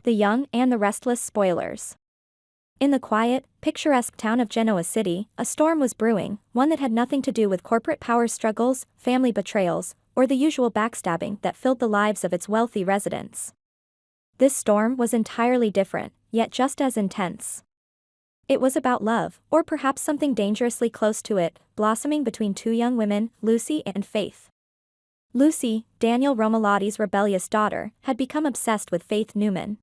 the Young, and the Restless spoilers. In the quiet, picturesque town of Genoa City, a storm was brewing, one that had nothing to do with corporate power struggles, family betrayals, or the usual backstabbing that filled the lives of its wealthy residents. This storm was entirely different, yet just as intense. It was about love, or perhaps something dangerously close to it, blossoming between two young women, Lucy and Faith. Lucy, Daniel Romalotti's rebellious daughter, had become obsessed with Faith Newman.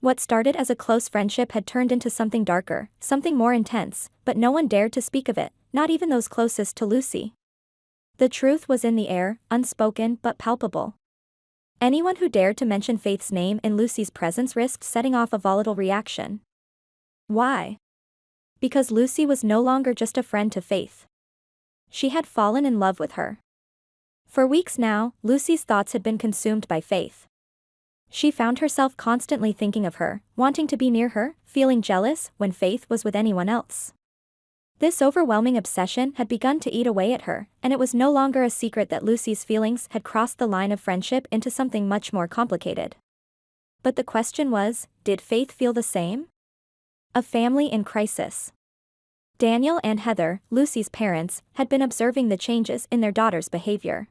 What started as a close friendship had turned into something darker, something more intense, but no one dared to speak of it, not even those closest to Lucy. The truth was in the air, unspoken but palpable. Anyone who dared to mention Faith's name in Lucy's presence risked setting off a volatile reaction. Why? Because Lucy was no longer just a friend to Faith. She had fallen in love with her. For weeks now, Lucy's thoughts had been consumed by Faith. She found herself constantly thinking of her, wanting to be near her, feeling jealous when Faith was with anyone else. This overwhelming obsession had begun to eat away at her, and it was no longer a secret that Lucy's feelings had crossed the line of friendship into something much more complicated. But the question was, did Faith feel the same? A family in crisis. Daniel and Heather, Lucy's parents, had been observing the changes in their daughter's behavior.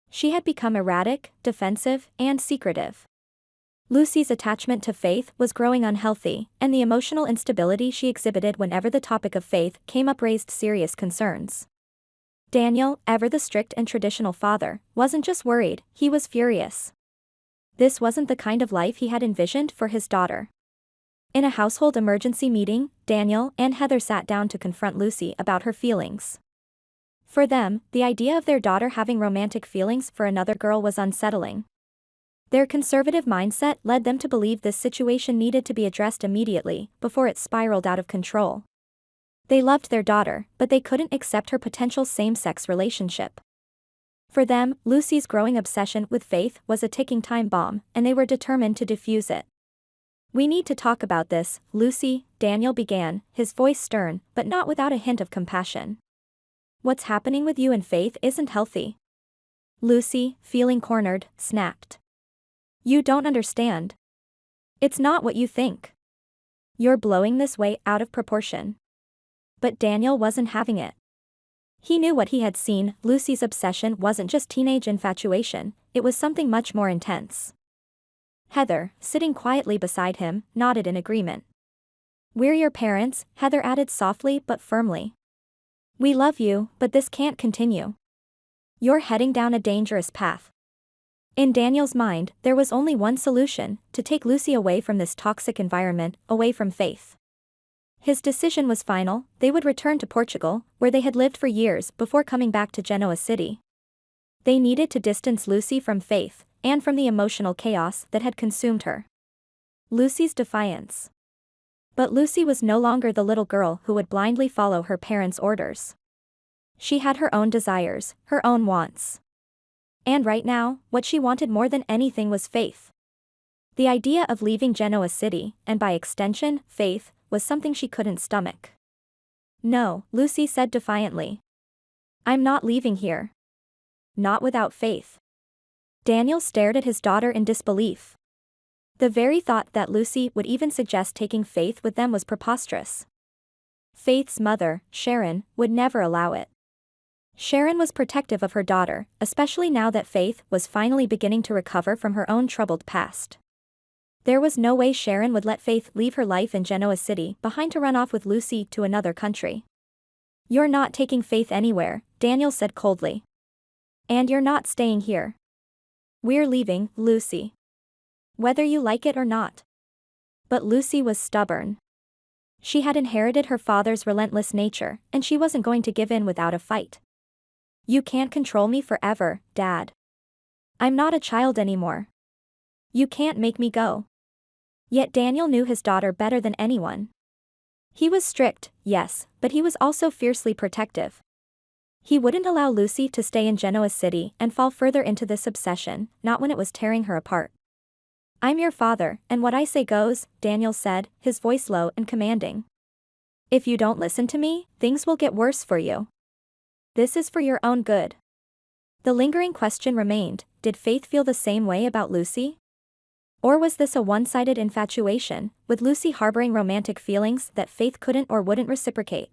She had become erratic, defensive, and secretive. Lucy's attachment to Faith was growing unhealthy, and the emotional instability she exhibited whenever the topic of Faith came up raised serious concerns. Daniel, ever the strict and traditional father, wasn't just worried, he was furious. This wasn't the kind of life he had envisioned for his daughter. In a household emergency meeting, Daniel and Heather sat down to confront Lucy about her feelings. For them, the idea of their daughter having romantic feelings for another girl was unsettling. Their conservative mindset led them to believe this situation needed to be addressed immediately, before it spiraled out of control. They loved their daughter, but they couldn't accept her potential same-sex relationship. For them, Lucy's growing obsession with Faith was a ticking time bomb, and they were determined to defuse it. "We need to talk about this, Lucy," Daniel began, his voice stern, but not without a hint of compassion. "What's happening with you and Faith isn't healthy." Lucy, feeling cornered, snapped. "You don't understand. It's not what you think. You're blowing this way out of proportion." But Daniel wasn't having it. He knew what he had seen, Lucy's obsession wasn't just teenage infatuation, it was something much more intense. Heather, sitting quietly beside him, nodded in agreement. "We're your parents," Heather added softly but firmly. "We love you, but this can't continue. You're heading down a dangerous path." In Daniel's mind, there was only one solution, to take Lucy away from this toxic environment, away from Faith. His decision was final, they would return to Portugal, where they had lived for years before coming back to Genoa City. They needed to distance Lucy from Faith, and from the emotional chaos that had consumed her. Lucy's defiance. But Lucy was no longer the little girl who would blindly follow her parents' orders. She had her own desires, her own wants. And right now, what she wanted more than anything was Faith. The idea of leaving Genoa City, and by extension, Faith, was something she couldn't stomach. "No," Lucy said defiantly. "I'm not leaving here. Not without Faith." Daniel stared at his daughter in disbelief. The very thought that Lucy would even suggest taking Faith with them was preposterous. Faith's mother, Sharon, would never allow it. Sharon was protective of her daughter, especially now that Faith was finally beginning to recover from her own troubled past. There was no way Sharon would let Faith leave her life in Genoa City behind to run off with Lucy to another country. "You're not taking Faith anywhere," Daniel said coldly. "And you're not staying here. We're leaving, Lucy. Whether you like it or not." But Lucy was stubborn. She had inherited her father's relentless nature, and she wasn't going to give in without a fight. "You can't control me forever, Dad. I'm not a child anymore. You can't make me go." Yet Daniel knew his daughter better than anyone. He was strict, yes, but he was also fiercely protective. He wouldn't allow Lucy to stay in Genoa City and fall further into this obsession, not when it was tearing her apart. "I'm your father, and what I say goes," Daniel said, his voice low and commanding. "If you don't listen to me, things will get worse for you. This is for your own good." The lingering question remained, did Faith feel the same way about Lucy? Or was this a one-sided infatuation, with Lucy harboring romantic feelings that Faith couldn't or wouldn't reciprocate?